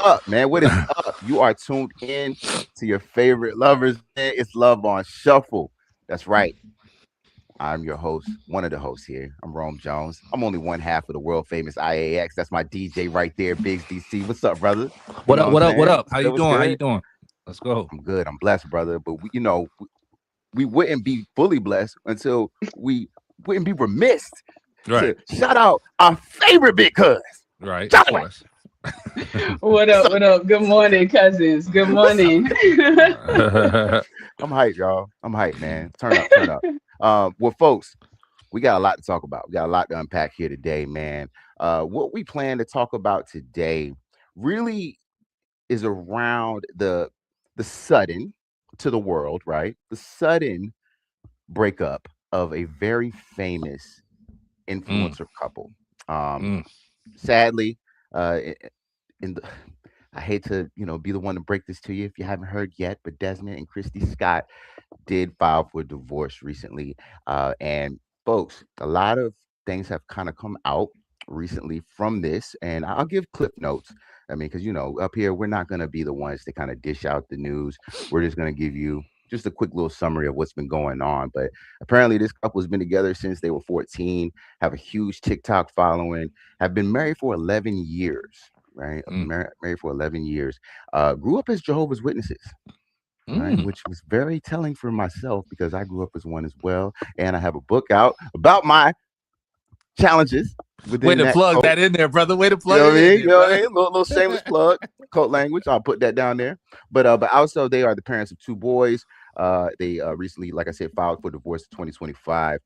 up, man? What is up? You are tuned in to your favorite lovers, man. It's Love on Shuffle. That's right. I'm your host, one of the hosts here. I'm Rome Jones. I'm only one half of the world famous IAX. That's my DJ right there, Biggs DC. What's up, brother? You What know up? what I'm What up? What saying? up? How you What's doing? How good? you doing? Let's go. I'm good. I'm blessed, brother. But we wouldn't be fully blessed until we wouldn't be remiss Right. to shout out our favorite big cuz. Right. Of Charlie, course. What what's up? up? What up? Good morning, cousins. Good What's up? morning. I'm hyped, y'all. I'm hyped, man. Turn up, turn up. Well, folks, we got a lot to talk about. We got a lot to unpack here today, man. What we plan to talk about today really is around the sudden to the world, right? The sudden breakup of a very famous mm, influencer couple. Um, mm. sadly, uh, in the, I hate to be the one to break this to you if you haven't heard yet, but Desmond and Christy Scott did file for divorce recently. And folks, a lot of things have kind of come out recently from this, and I'll give clip notes. I mean, because up here we're not going to be the ones to kind of dish out the news. We're just going to give you just a quick little summary of what's been going on. But apparently, this couple has been together since they were 14, have a huge TikTok following, have been married for 11 years. Right, Mm, married for 11 years. Grew up as Jehovah's Witnesses, right? mm. Which was very telling for myself because I grew up as one as well. And I have a book out about my challenges Way within to that plug cult. that in there, brother. Way to You plug know what it I in mean? You there, know what I brother. mean? Little shameless plug, cult language. I'll put that down there. But also they are the parents of two boys. They recently, like I said, filed for divorce in 2025.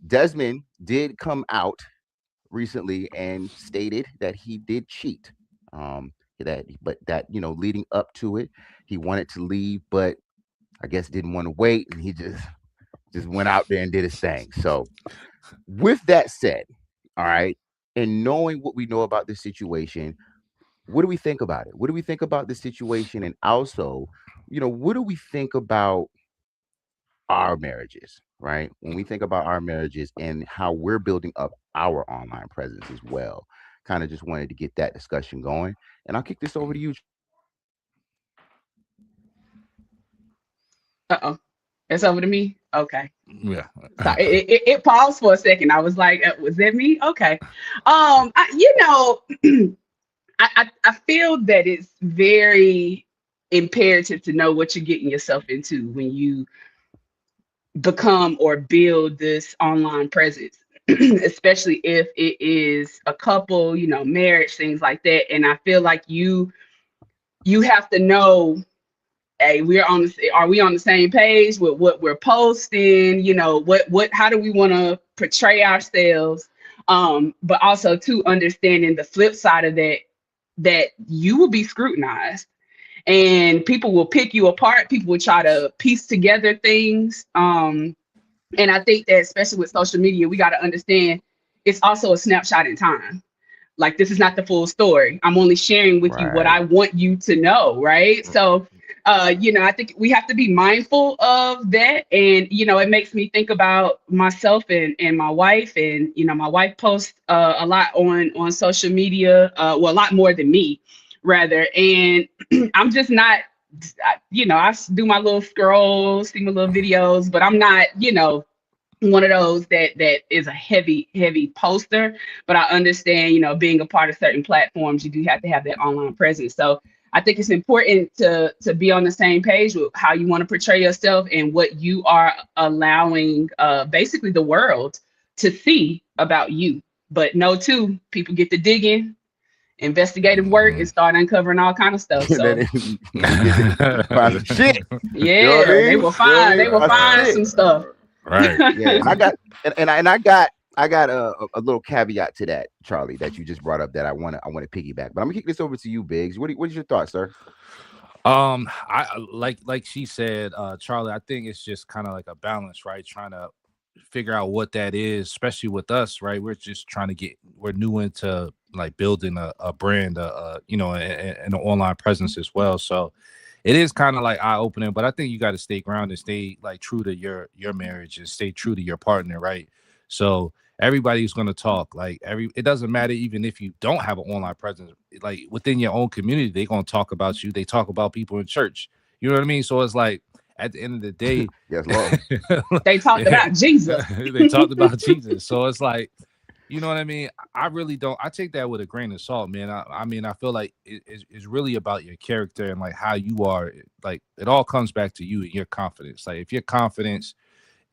Desmond did come out recently and stated that he did cheat. But leading up to it, he wanted to leave, but I guess didn't want to wait, and he just went out there and did his thing. So, with that said, all right, and knowing what we know about this situation, what do we think about it? What do we think about this situation, and also, what do we think about our marriages? Right, when we think about our marriages and how we're building up our online presence as well, kind of just wanted to get that discussion going, and I'll kick this over to you. Uh-oh. It's over to me? Okay. Yeah. Sorry. It paused for a second. I was like, was that me? Okay. I feel that it's very imperative to know what you're getting yourself into when you become or build this online presence, especially if it is a couple, marriage, things like that. And I feel like you have to know, hey, are we on the same page with what we're posting? How do we want to portray ourselves? But also to understanding the flip side of that you will be scrutinized and people will pick you apart. People will try to piece together things. And I think that especially with social media, we got to understand it's also a snapshot in time. Like, this is not the full story. I'm only sharing with you what Right. I want you to know, right? So I think we have to be mindful of that. And it makes me think about myself and my wife. And my wife posts a lot on social media, well, a lot more than me, rather. And I'm just not, I do my little scrolls, see my little videos, but I'm not, one of those that is a heavy poster. But I understand, being a part of certain platforms, you do have to have that online presence. So I think it's important to be on the same page with how you want to portray yourself and what you are allowing basically the world to see about you. But no, too, people get to digging, investigative work, and Mhm. start uncovering all kind of stuff. And then So you get to find some shit. You know what I yeah, they mean? will You know what I find mean? they will Find some find shit. some stuff. Right. Yeah, and I got and I got a little caveat to that, Charlie, that you just brought up that I want to piggyback. But I'm gonna kick this over to you, Biggs. What is your thoughts, sir? Like she said, Charlie, I think it's just kind of like a balance, right? Trying to figure out what that is, especially with us, right? We're new into like building a brand, and an online presence as well. So it is kind of like eye opening, but I think you got to stay grounded, stay like true to your marriage, and stay true to your partner, right? So everybody's going to talk. Like it doesn't matter even if you don't have an online presence. Like within your own community, they're going to talk about you. They talk about people in church. You know what I mean? So it's like at the end of the day, Yes, Lord. They talked about Jesus. they talked about Jesus. So it's like, you know what I mean? I really don't. I take that with a grain of salt, man. I mean, I feel like it's really about your character and like how you are. Like it all comes back to you and your confidence. Like if your confidence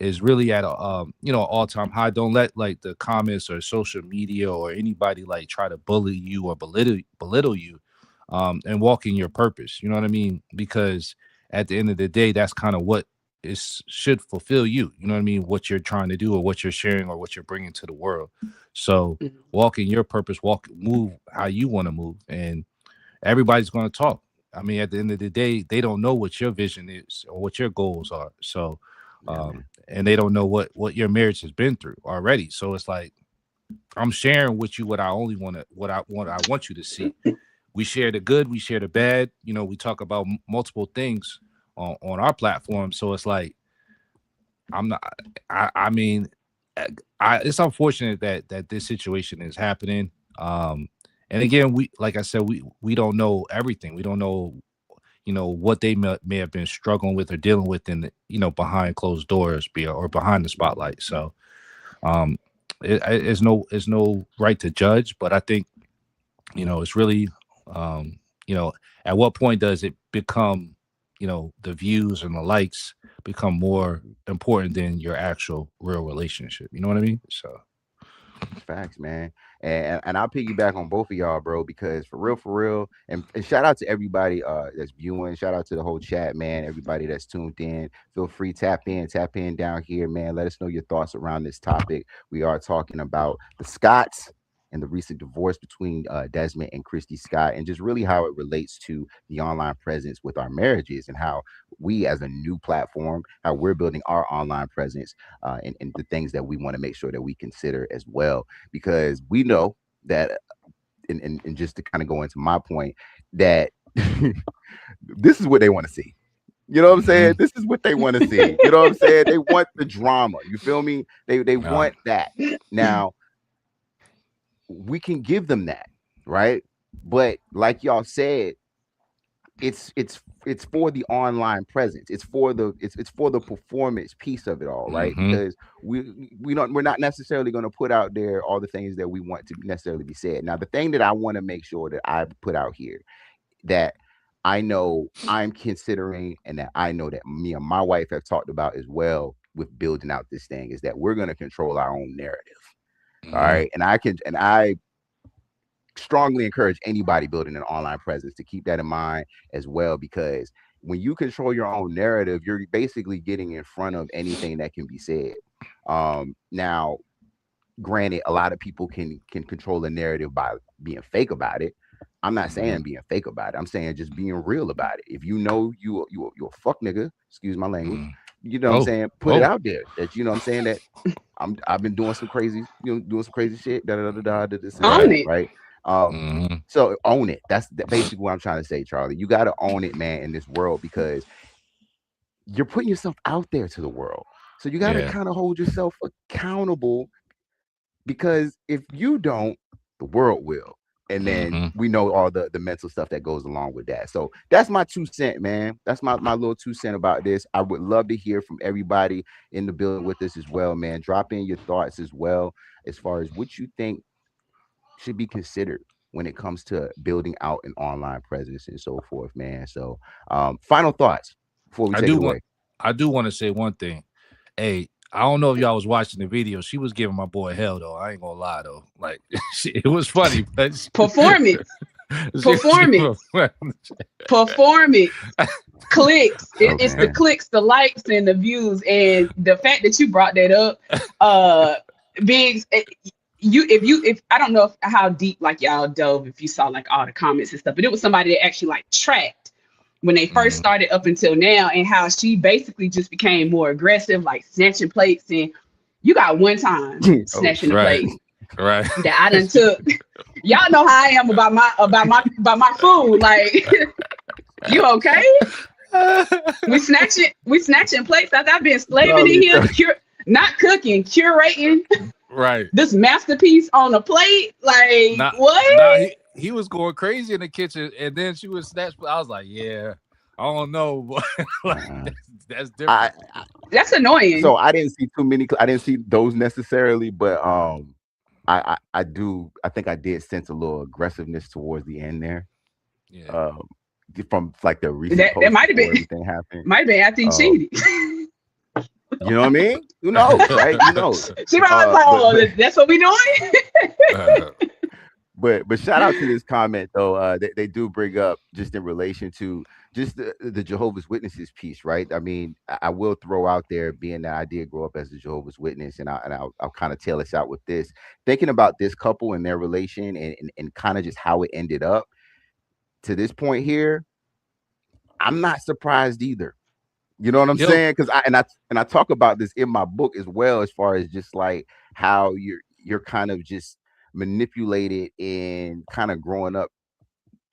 is really at a all-time high, don't let like the comments or social media or anybody like try to bully you or belittle you, and walk in your purpose. You know what I mean? Because at the end of the day, that's kind of what should fulfill you. You know what I mean? What you're trying to do or what you're sharing or what you're bringing to the world. So walk in your purpose, move how you want to move, and everybody's going to talk. I mean, at the end of the day, they don't know what your vision is or what your goals are. So, and they don't know what your marriage has been through already. So it's like, I'm sharing with you what I want you to see. We share the good, we share the bad. You know, we talk about multiple things on our platform. So it's like, I mean, it's unfortunate that this situation is happening. And again, like I said, we don't know everything. We don't know, what they may have been struggling with or dealing with in behind closed doors, or behind the spotlight. So it's no right to judge, but I think it's really at what point does it become the views and the likes become more important than your actual real relationship? You know what I mean? So facts, man. And I'll piggyback on both of y'all, bro, because for real, and shout out to everybody that's viewing. Shout out to the whole chat, man. Everybody that's tuned in. Feel free, tap in down here, man. Let us know your thoughts around this topic. We are talking about the Scotts and the recent divorce between Desmond and Christy Scott, and just really how it relates to the online presence with our marriages, and how we as a new platform, how we're building our online presence, and the things that we want to make sure that we consider as well, because we know that, and just to kind of go into my point, that this is what they want to see. You know what I'm saying? This is what they want to see. You know what I'm saying? They want the drama. You feel me? They want that. Now, we can give them that, right? But like y'all said, it's for the online presence. It's for the performance piece of it all, right? Because we're not necessarily going to put out there all the things that we want to necessarily be said. Now, the thing that I want to make sure that I put out here, that I know I'm considering, and that I know that me and my wife have talked about as well with building out this thing, is that we're going to control our own narrative. All right. And I strongly encourage anybody building an online presence to keep that in mind as well, because when you control your own narrative, you're basically getting in front of anything that can be said. Now, granted, a lot of people can control the narrative by being fake about it. I'm not saying being fake about it. I'm saying just being real about it. If you know you're a fuck nigga, excuse my language, you know what I'm saying, put it out there that, you know what I'm saying, that I've been doing some crazy, doing some crazy shit, this and that, right? So own it. That's basically what I'm trying to say, Charlie. You got to own it, man, in this world, because you're putting yourself out there to the world. So you got to kind of hold yourself accountable, because if you don't, the world will. And then we know all the mental stuff that goes along with that. So that's my 2 cents, man. That's my little 2 cents about this. I would love to hear from everybody in the building with us as well, man. Drop in your thoughts as well, as far as what you think should be considered when it comes to building out an online presence and so forth, man. So final thoughts before we take it away. I do want to say one thing. Hey, I don't know if y'all was watching the video. She was giving my boy hell, though. I ain't gonna lie, though. Like, it was funny, but performance, clicks. It's the clicks, the likes, and the views. And the fact that you brought that up, Biggs, if I don't know how deep like y'all dove, if you saw like all the comments and stuff, but it was somebody that actually like tracked when they first started up until now, and how she basically just became more aggressive, like snatching plates. And you got one time snatching the plate, right? That I done took. Y'all know how I am about my food. Like, you okay? We snatching plates. I've been slaving in here, not cooking, curating. Right. This masterpiece on a plate, like Not now what? he was going crazy in the kitchen, and then she was snatch. I was like, yeah, I don't know, but like Uh-uh. that's I, different. That's annoying. so I didn't see too many. I didn't see those necessarily, but I do. I think I did sense a little aggressiveness towards the end there. Yeah. Um, from like the recent That post might have before been everything happened. might have been after he Um, cheated. you know what I mean? Who knows, right? Who knows? She probably was like, But "Oh, that's what we doing." Uh, but shout out to this comment though. They do bring up just in relation to just the Jehovah's Witnesses piece, right? I mean, I will throw out there, being that I did grow up as a Jehovah's Witness, and I'll kind of tail us out with this, thinking about this couple and their relation, and kind of just how it ended up to this point here. I'm not surprised either. You know what I'm yo, saying? Because I talk about this in my book as well, as far as just like how you're kind of just manipulated and kind of growing up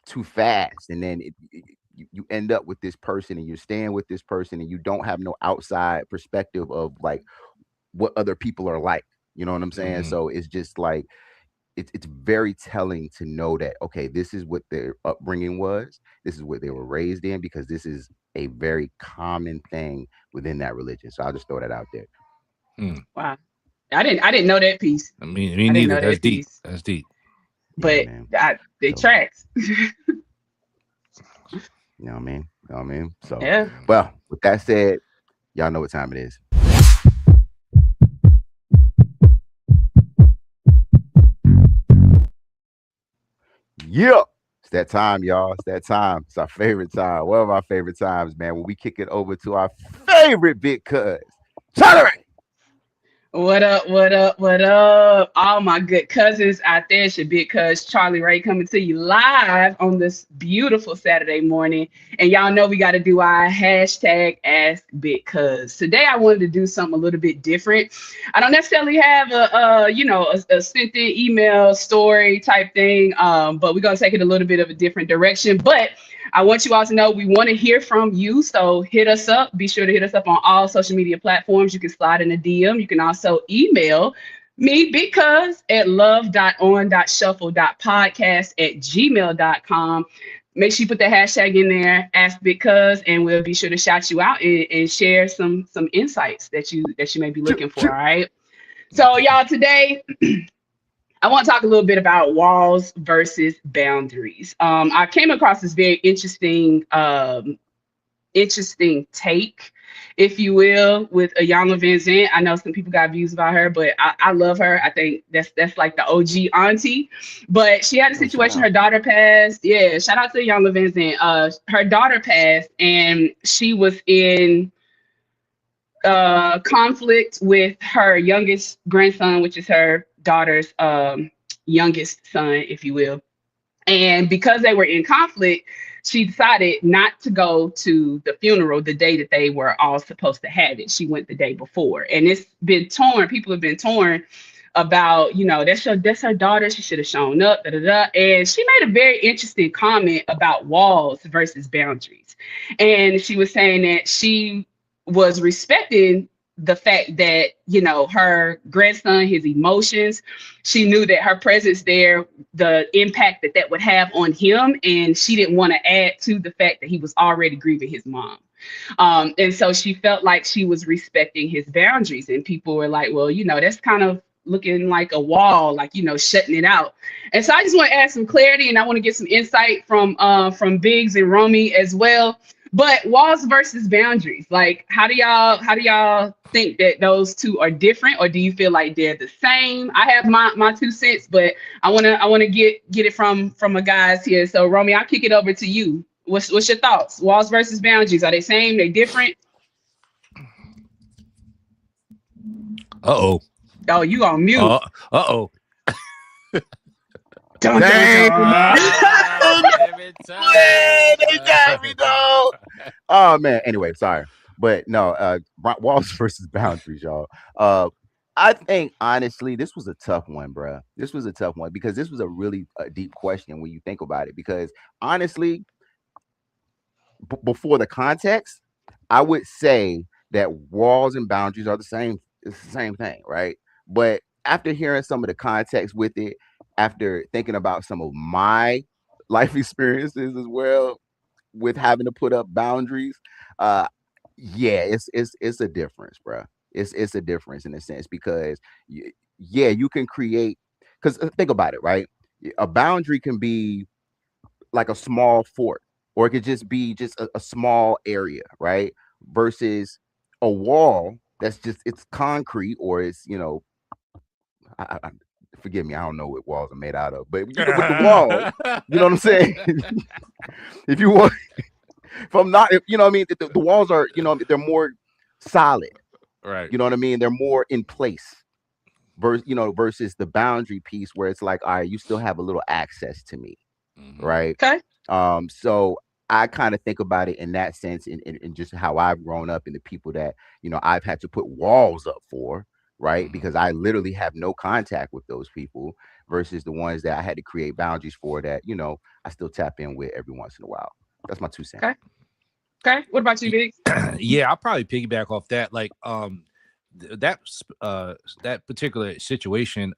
too fast, and then you end up with this person, and you're staying with this person, and you don't have no outside perspective of like what other people are like. You know what I'm saying? mhm, So it's just like it's very telling to know that, okay, this is what their upbringing was, this is what they were raised in, because this is a very common thing within that religion. So I'll just throw that out there. mm. Wow, I didn't know that piece. I mean, me I didn't neither. know That's that deep. piece, That's deep. Yeah, but man. they So tracks. you know what I mean, you know what I mean. So Yeah. well, with that said, y'all know what time it is. Yeah, it's that time, y'all. It's that time. It's our favorite time. One of our favorite times, man, when we kick it over to our favorite big cuz. Charlie. What up? What up? What up? All my good cousins out there. It's your big cuz Charlie Ray coming to you live on this beautiful Saturday morning. And y'all know we got to do our hashtag Ask Big Cuz. Today I wanted to do something a little bit different. I don't necessarily have a sent in email story type thing, but we're gonna take it a little bit of a different direction. But I want you all to know we want to hear from you. So hit us up. Be sure to hit us up on all social media platforms. You can slide in a DM. You can also email me because at love.on.shuffle.podcast@gmail.com. Make sure you put the hashtag in there, ask because, and we'll be sure to shout you out and share some insights that you may be Choo, looking for. choo. All right. So y'all today I want to talk a little bit about walls versus boundaries. I came across this very interesting take, if you will, with Ayanna Van Zant. I know some people got views about her, but I love her. I think that's like the OG auntie. But she had a Oh, shout situation. Her out. daughter passed. Yeah, shout out to Ayanna Van Zant. Her daughter passed, and she was in conflict with her youngest grandson, which is her daughter's youngest son, if you will. And because they were in conflict, she decided not to go to the funeral the day that they were all supposed to have it. She went the day before. And it's been torn. People have been torn about, that's her daughter. She should have shown up. Da, da, da. And she made a very interesting comment about walls versus boundaries. And she was saying that she was respecting the fact that, her grandson, his emotions, she knew that her presence there, the impact that that would have on him, and she didn't want to add to the fact that he was already grieving his mom. And so she felt like she was respecting his boundaries, and people were like, well, that's kind of looking like a wall, like, shutting it out. And so I just want to add some clarity, and I want to get some insight from Biggs and Romy as well. But walls versus boundaries, like how do y'all think that those two are different, or do you feel like they're the same? I have my 2 cents, but I wanna get it from a guys here. So Romy, I'll kick it over to you. What's your thoughts? Walls versus boundaries, are they same? They different? Uh oh. Oh, you on mute. Uh oh. Dun dun Dang, dun. Every man, they got me time. though. Oh man. Anyway, sorry, but no. Walls versus boundaries, y'all. I think honestly, this was a tough one, bruh. This was a tough one because this was a really deep question when you think about it. Because honestly, before the context, I would say that walls and boundaries are the same. It's the same thing, right? But after hearing some of the context with it, after thinking about some of my life experiences as well with having to put up boundaries, uh, yeah, it's a difference, bro. It's a difference in a sense because yeah, you can create because think about it, right? A boundary can be like a small fort, or it could just be just a small area, right? Versus a wall that's just it's concrete or it's forgive me, I don't know what walls are made out of, but with the wall, you know what I'm saying? if you want, if I'm not, if, you know what I mean, the walls are, they're more solid. Right. You know what I mean? They're more in place. Versus the boundary piece where it's like, all right, you still have a little access to me, Mm-hmm. right? Okay. So I kind of think about it in that sense, in just how I've grown up and the people that I've had to put walls up for, right? Mm-hmm. Because I literally have no contact with those people, versus the ones that I had to create boundaries for that I still tap in with every once in a while. That's my 2 cents. Okay. Okay. What about you, Biggs? Yeah, I'll probably piggyback off that. Like, that particular situation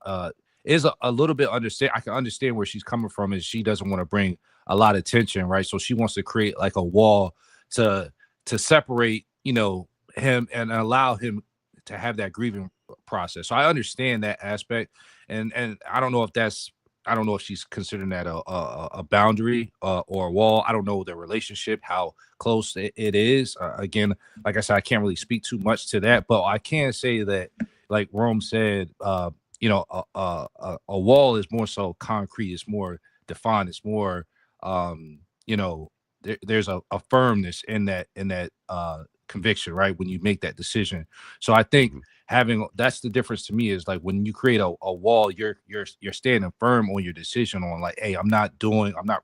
is a little bit understand. I can understand where she's coming from, is she doesn't want to bring a lot of tension, right? So she wants to create like a wall to separate, him and allow him to have that grieving process. So I understand that aspect, and I don't know if that's. I don't know if she's considering that a boundary or a wall. I don't know their relationship, how close it is. Again, like I said, I can't really speak too much to that, but I can say that, like Rome said, a wall is more so concrete. It's more defined. It's more, there's a firmness in that conviction, right? When you make that decision. So I think Mhm. that's the difference to me, is like when you create a wall, you're standing firm on your decision on, like, hey, I'm not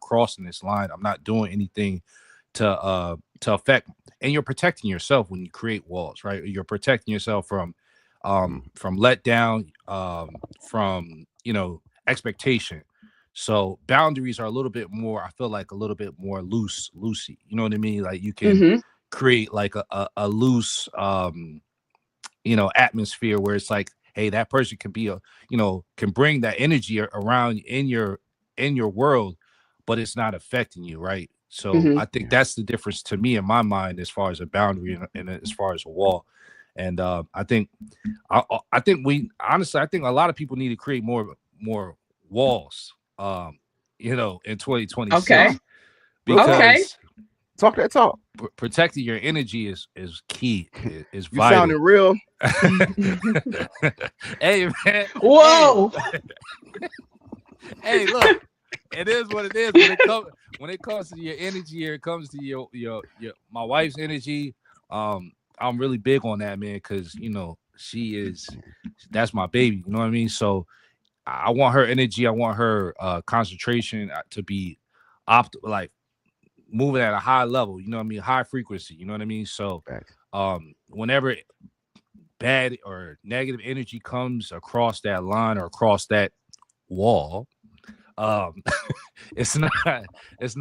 crossing this line. I'm not doing anything to affect, and you're protecting yourself when you create walls, right? You're protecting yourself from letdown, from expectation. So boundaries are a little bit more, I feel like, a little bit more loosey, you know what I mean? Like you can Mm-hmm. create like a loose atmosphere where it's like, hey, that person can be can bring that energy around in your world, but it's not affecting you, right? So Mm-hmm. I think Yeah. that's the difference to me in my mind, as far as a boundary and as far as a wall. And I think we honestly, I think a lot of people need to create more walls, in Okay. 2026, Real talk. Okay. because Talk that talk. protecting your energy is key, is You sounding vital. real. Hey man, hey, Whoa. hey, look, it is what it is. When it comes to your energy, or it comes to your my wife's energy, I'm really big on that, man, because that's my baby. You know what I mean? So I want her energy. I want her concentration to be like moving at a high level. You know what I mean? High frequency. You know what I mean? So Facts. whenever bad or negative energy comes across that line or across that wall, um it's not it's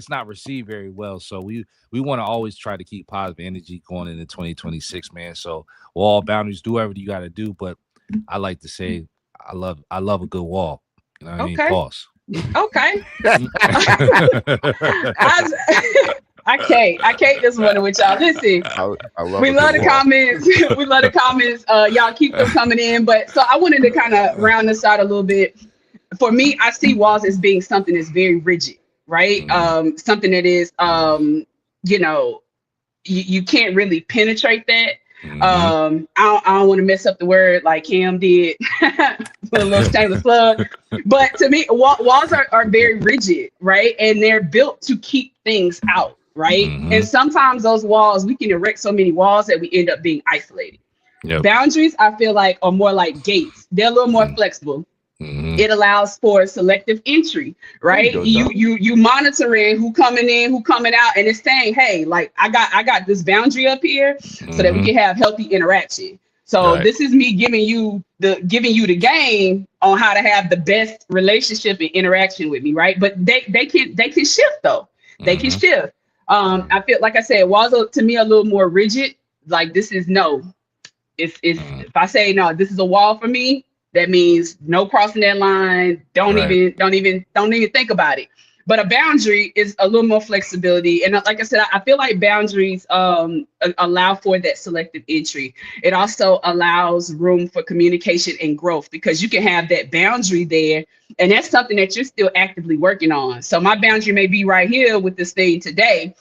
not received very well. So we want to always try to keep positive energy going into 2026, man. So wall boundaries, do whatever you got to do, but I like to say I love a good wall. You know what I mean? Okay. Pause. Okay. I, I can't this morning with y'all. Listen, I love we a good love the wall. comments. We love the comments. Y'all keep them coming in. But so I wanted to kind of round this out a little bit. For me, I see walls as being something that's very rigid, right? Mhm. Something that is, you know, you can't really penetrate that. Mhm. I don't want to mess up the word like Cam did, put a little shameless plug. But to me, walls are very rigid, right? And they're built to keep things out, right? And Mhm. sometimes those walls, we can erect so many walls that we end up being isolated. Yep. Boundaries, I feel like, are more like gates. They're a little more flexible. Mhm. It allows for selective entry, There you right? go, you Doc. you you monitoring who coming in, who coming out, and it's saying, hey, like I got this boundary up here so that we Mhm. can have healthy interaction. So Right. this is me giving you the game on how to have the best relationship and interaction with me, right? But they can shift though. They can Mhm. shift. Mhm. I feel like I said, walls are to me a little more rigid. Like this is no. It's Mhm. if I say no, this is a wall for me. That means no crossing that line. Right. Don't even think about it. But a boundary is a little more flexibility, and like I said, I feel like boundaries allow for that selective entry. It also allows room for communication and growth because you can have that boundary there, and that's something that you're still actively working on. So my boundary may be right here with this thing today,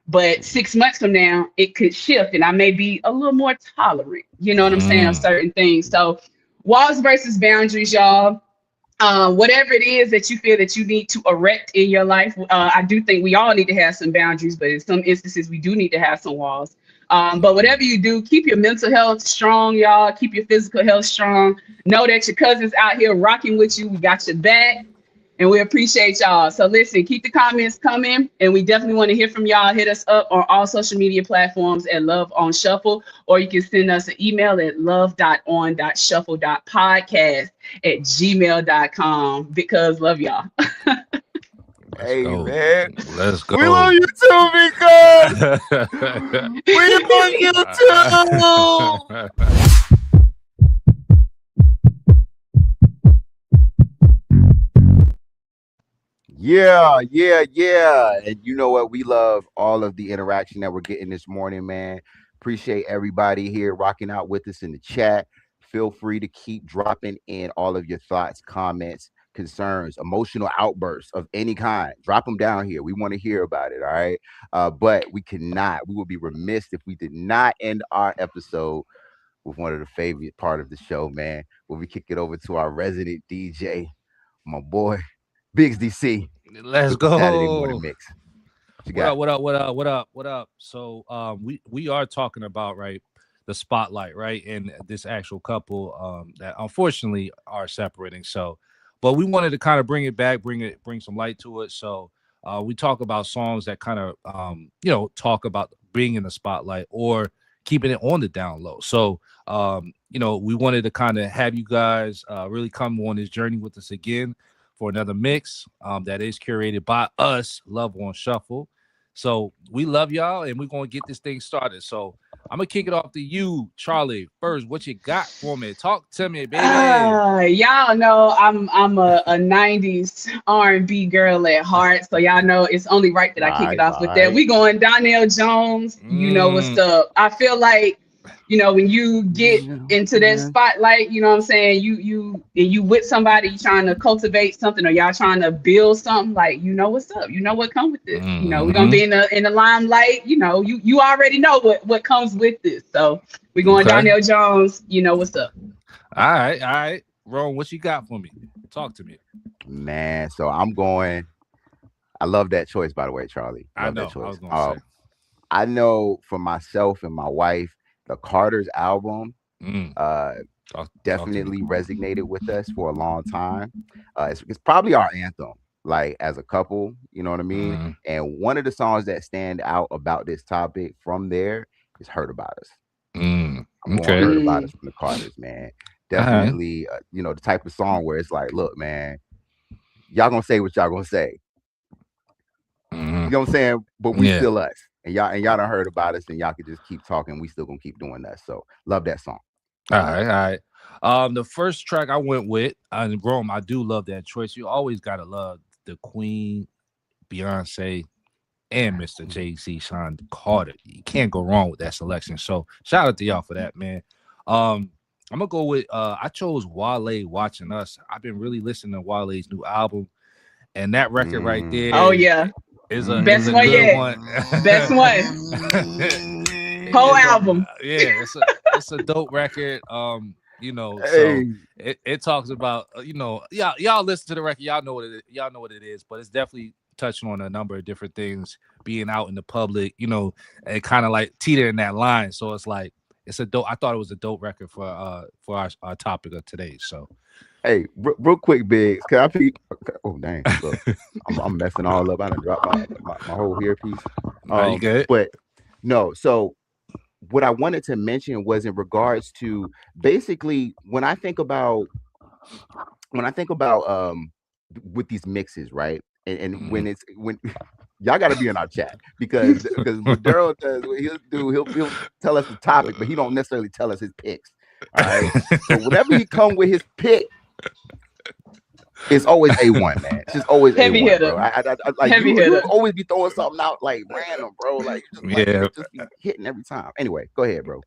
but 6 months from now it could shift, and I may be a little more tolerant. You know what I'm saying, of Mm. certain things. So walls versus boundaries, y'all. Whatever it is that you feel that you need to erect in your life, I do think we all need to have some boundaries, but in some instances, we do need to have some walls. But whatever you do, keep your mental health strong, y'all. Keep your physical health strong. Know that your cousin's out here rocking with you. We got your back. And we appreciate y'all. So listen, keep the comments coming. And we definitely want to hear from y'all. Hit us up on all social media platforms at Love on Shuffle, or you can send us an email at love.on.shuffle.podcast@gmail.com, because love y'all. Let's Hey go. man, Let's we go. love you too, because we love you too. Yeah, yeah, yeah. And you know what? We love all of the interaction that we're getting this morning, man. Appreciate everybody here rocking out with us in the chat. Feel free to keep dropping in all of your thoughts, comments, concerns, emotional outbursts of any kind. Drop them down here. We want to hear about it. All right. But we would be remiss if we did not end our episode with one of the favorite part of the show, man, where we kick it over to our resident DJ, my boy, Biggs DC, Let's with the Saturday morning go. mix. What you What got? up? What up? What up? What up? What up? So, we are talking about, right, the spotlight, right, and this actual couple that unfortunately are separating. So, but we wanted to kind of bring it back, bring some light to it. So, we talk about songs that kind of talk about being in the spotlight or keeping it on the down low. So, we wanted to kind of have you guys really come on this journey with us again for another mix that is curated by us, Love on Shuffle. So we love y'all, and we're gonna get this thing started. So I'm gonna kick it off to you, Charlie. First, what you got for me? Talk to me, baby. Y'all know I'm a 90s R&B girl at heart, so y'all know it's only right that I kick it Right, off with that. right. We going Donnell Jones. You know what's Mm, up. I feel like, when you get into that spotlight, you know what I'm saying, you with somebody, you trying to cultivate something, or y'all trying to build something, like, you know what's up, you know what comes with this. We're gonna mm-hmm. be in the limelight. You already know what comes with this. So we're going Okay. Donnell Jones. You know what's up. All right, all right. Ron, what you got for me? Talk to me. Man, so I'm going. I love that choice, by the way, Charlie. I Love that know. I choice. was gonna say. I know for myself and my wife, the Carter's album Mm, uh talk to me. definitely resonated with us for a long time. It's probably our anthem, like as a couple, you know what I mean? Mm, And one of the songs that stand out about this topic from there is Hurt About Us. I'm going okay. Hurt About Mm. Us from the Carters, man. All right. Definitely, the type of song where it's like, look, man, y'all gonna say what y'all gonna say. Mm, You know what I'm saying? But we yeah. still us. And y'all done heard about us, and y'all could just keep talking. We still gonna keep doing that. So love that song. All right, all right. The first track I went with, and Rome, I do love that choice. You always gotta love the Queen, Beyonce, and Mr. Jay-Z, Sean Carter. You can't go wrong with that selection. So shout out to y'all for that, man. I'm gonna go with I chose Wale, Watching Us. I've been really listening to Wale's new album, and that record right Oh there Mm, yeah, is best a one good yet. one. Best one. Whole It's a album. yeah, it's a dope record. So hey, it talks about y'all listen to the record, y'all know what it is, but it's definitely touching on a number of different things, being out in the public, and kind of like teetering that line. So it's like it's a dope. I thought it was a dope record for our topic of today. So hey, real quick, Biggs. Can I be? Oh dang! Look, I'm messing all up. I done dropped my whole earpiece. are you good? But no. So what I wanted to mention was in regards to basically when I think about with these mixes, right? And Mhm. when y'all got to be in our chat because what Daryl does, what he'll do, he'll tell us the topic, but he don't necessarily tell us his picks. All right. So whenever he come with his pick, it's always A1, man. It's just always Heavy A1, bro. hitter. I like Heavy you hitter. always be throwing something out like random, bro. Like just like Yeah. it just be hitting every time. Anyway, go ahead, bro.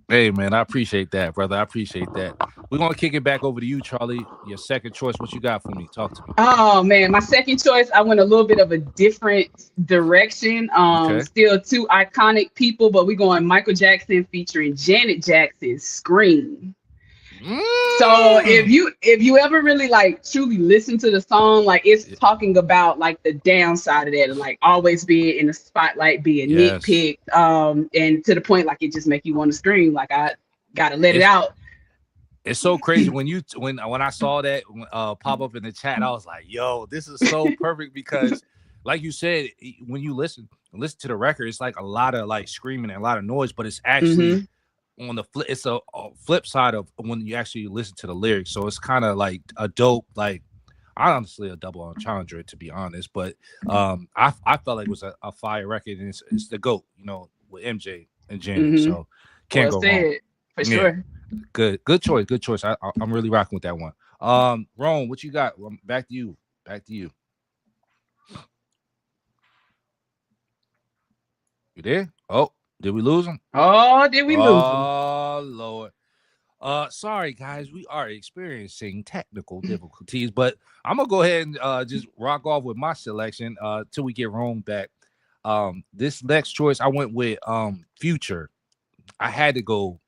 Hey, man, I appreciate that, brother. I appreciate that. We're gonna kick it back over to you, Charlie. Your second choice. What you got for me? Talk to me. Oh man, my second choice, I went a little bit of a different direction. Okay. Still two iconic people, but we're going Michael Jackson featuring Janet Jackson, Scream. So Mm. if you ever really like truly listen to the song, like it's talking about like the downside of that and like always being in the spotlight, being Yes. nitpicked, and to the point like it just make you want to scream. Like I gotta let it It's out. it's so crazy when I saw that pop up in the chat. I was like, "Yo, this is so perfect," because, like you said, when you listen to the record, it's like a lot of like screaming and a lot of noise, but it's actually Hmm. on the flip. It's a flip side of when you actually listen to the lyrics. So it's kind of like a dope, like honestly a double entendre to be honest. But I felt like it was a fire record, and it's the goat, with MJ and Janet. Hmm. So can't Well go wrong. said, for Yeah. sure. Good choice. Good choice. I'm really rocking with that one. Rome, what you got? Back to you. Back to you. You there? Oh, did we lose him? Oh, did we lose him? Oh Lord. Sorry guys, we are experiencing technical difficulties, but I'm gonna go ahead and just rock off with my selection till we get Rome back. This next choice I went with Future. I had to go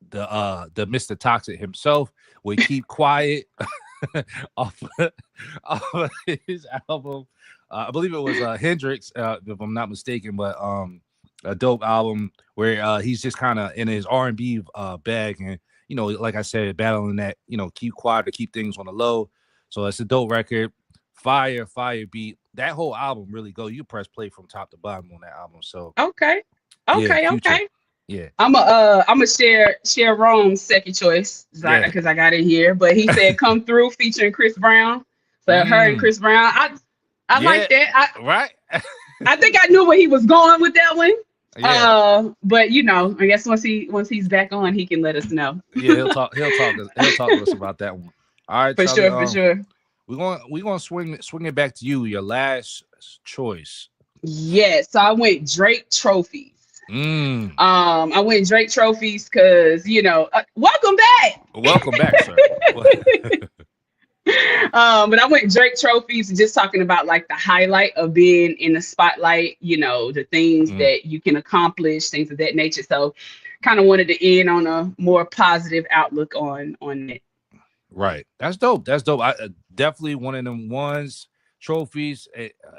the Mr. Toxic himself would keep quiet off, off his album. I believe it was Hendrix, if I'm not mistaken, but a dope album where he's just kind of in his R&B bag, and like I said, battling that, keep quiet to keep things on the low. So it's a dope record, fire beat. That whole album really go. You press play from top to bottom on that album. So Okay. yeah, Okay. Future. Okay. Yeah, I'm a share Rome's second choice yeah. because I got it here. But he said "Come Through" featuring Chris Brown. So her and Mm, Chris Brown. I yeah, like that. right. I think I knew where he was going with that one. Yeah, But I guess once he's back on, he can let us know. yeah. He'll talk to us about that one. All right, For Charlie. sure, for sure. We're gonna swing it back to you. Your last choice. Yes. So I went Drake trophies. Mm. I went Drake trophies because welcome back. Welcome back, sir. But I went Drake trophies, just talking about like the highlight of being in the spotlight, the things Mm. that you can accomplish, things of that nature. So kind of wanted to end on a more positive outlook on it. Right. That's dope. That's dope. I definitely one of them ones trophies.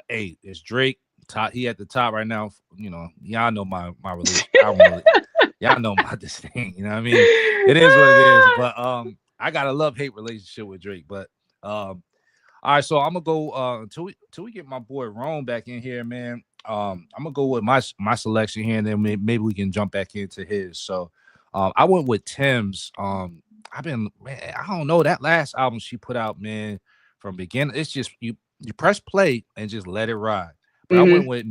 Hey, it's Drake. Top. He at the top right now. Y'all know my relationship. I don't really. Y'all know my this thing. You know what I mean? It is what it is. But I got a love hate relationship with Drake. But all right. So I'm gonna go until we get my boy Rome back in here, man. I'm gonna go with my selection here, and then maybe we can jump back into his. So I went with Tim's. Man, I don't know, that last album she put out, man, from beginning. It's just you press play and just let it ride. But I went Hmm. with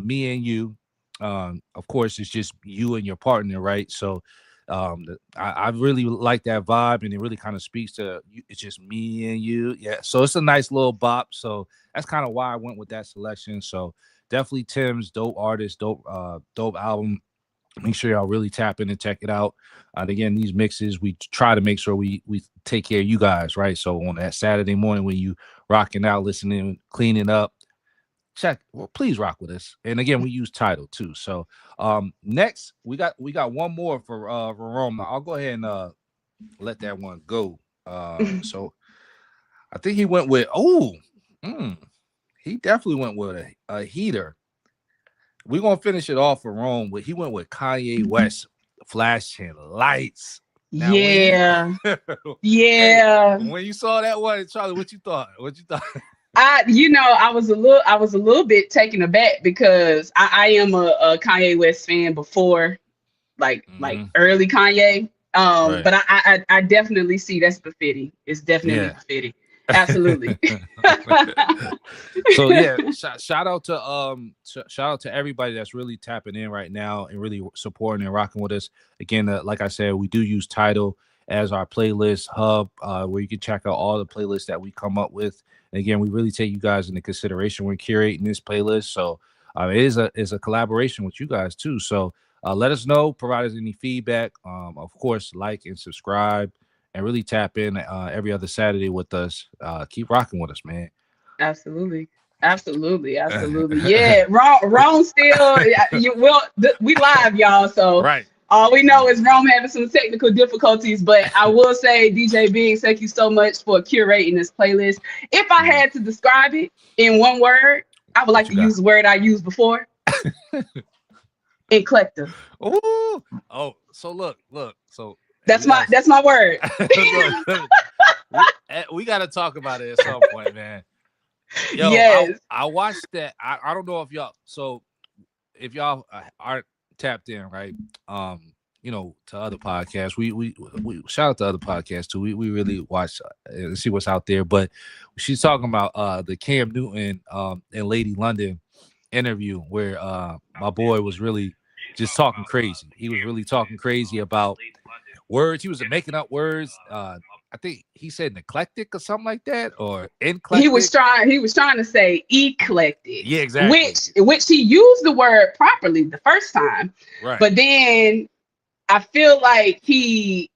Me and You. Of course, it's just you and your partner, right? So I really like that vibe, and it really kind of speaks to you. It's just me and you. Yeah. So it's a nice little bop. So that's kind of why I went with that selection. So definitely Tim's dope artist, dope album. Make sure y'all really tap in and check it out. And again, these mixes, we try to make sure we take care of you guys, right? So on that Saturday morning when you rocking out, listening, cleaning up, please rock with us. And again, we use Tidal too. So next we got one more for Roma. I'll go ahead and let that one go. So I think he went with he definitely went with a heater. We're gonna finish it off for Rome. But he went with Kanye West, Flashing Lights. Now Yeah. hey, Yeah. when you saw that one, Charlie, what you thought? What you thought? I was a little bit taken aback because I am a Kanye West fan before like Hmm. early Kanye. Right. But I definitely see that's befitting. It's definitely Yeah. befitting. Absolutely. So yeah, shout out to shout out to everybody that's really tapping in right now and really supporting and rocking with us. Again, like I said, we do use Tidal. as our playlist hub, where you can check out all the playlists that we come up with. And again, we really take you guys into consideration when curating this playlist. So it is a collaboration with you guys too. So let us know, provide us any feedback. Of course, like and subscribe, and really tap in every other Saturday with us. Keep rocking with us, man. Absolutely. Absolutely. Yeah, Rome still. We live, y'all. So Right. all we know is Rome having some technical difficulties. But I will say, DJ Biggs, thank you so much for curating this playlist. If I had to describe it in one word, I would like to use the word I used before. Eclectic. Ooh. Oh, so look. So that's my word. we got to talk about it at some point, man. Yo, yes. I watched that. I don't know if y'all. So if y'all aren't tapped in, right? To other podcasts, we shout out to other podcasts too. We really watch and see what's out there. But she's talking about the Cam Newton and Lady London interview where my boy was really just talking crazy. He was really talking crazy about words. He was making up words. I think he said eclectic or something like that, or eclectic. He was trying to say eclectic. Yeah, exactly. Which he used the word properly the first time. Right. But then I feel like he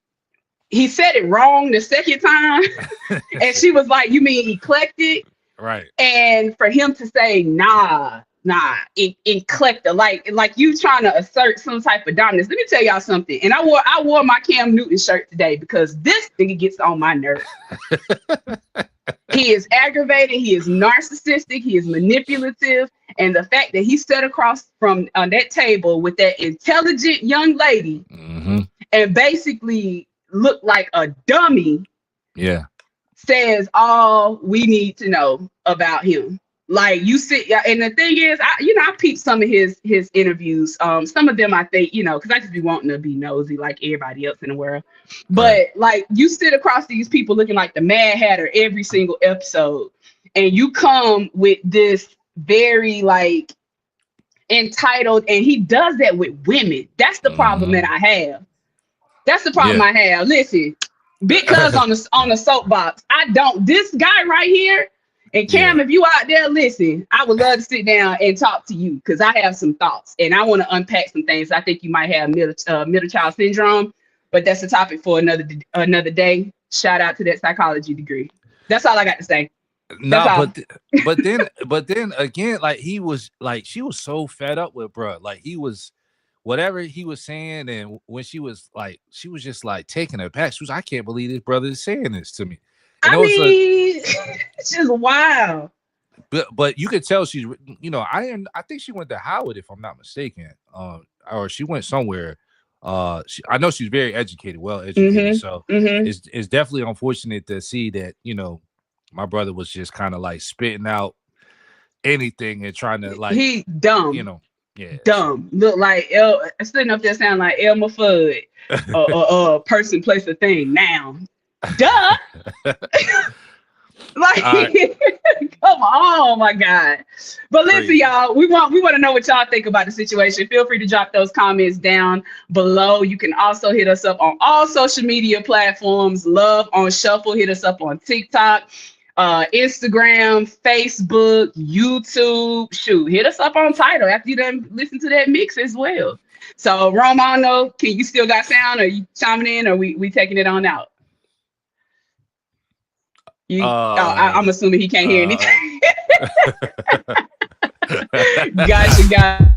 said it wrong the second time. And she was like, "You mean eclectic?" Right. And for him to say, nah, eclectic, like you trying to assert some type of dominance. Let me tell y'all something. And I wore my Cam Newton shirt today because this nigga gets on my nerves. He is aggravated. He is narcissistic. He is manipulative. And the fact that he sat across from that table with that intelligent young lady and basically looked like a dummy. Yeah. Says all we need to know about him. Like you sit, and the thing is, I peeped some of his interviews. Some of them I think, because I just be wanting to be nosy like everybody else in the world. But like you sit across these people looking like the Mad Hatter every single episode, and you come with this very like entitled, and he does that with women. That's the problem that I have. That's the problem I have. Listen, because on the soapbox, this guy right here. And Cam, if you out there, listen, I would love to sit down and talk to you because I have some thoughts and I want to unpack some things. I think you might have middle child syndrome, but that's a topic for another day. Shout out to that psychology degree. That's all I got to say. No, but then again, like he was like she was so fed up with bro. Like he was whatever he was saying, and when she was just like taking it back. She was, I can't believe this brother is saying this to me. And it's just wild. But you could tell she's, I think she went to Howard if I'm not mistaken, or she went somewhere. I know she's very educated, well educated. So it's definitely unfortunate to see that my brother was just kind of like spitting out anything and trying to like he dumb, yeah, dumb. Look like sitting up there sound like Elmer Fudd, or person, place, a thing. Now. Duh. Like come on, my God. But listen, y'all, we want to know what y'all think about the situation. Feel free to drop those comments down below. You can also hit us up on all social media platforms. Love on Shuffle. Hit us up on TikTok, Instagram, Facebook, YouTube. Shoot, hit us up on Tidal after you done listen to that mix as well. So Romano, can you still got sound? Are you chiming in, or we taking it on out? I'm assuming he can't hear anything. Gotcha.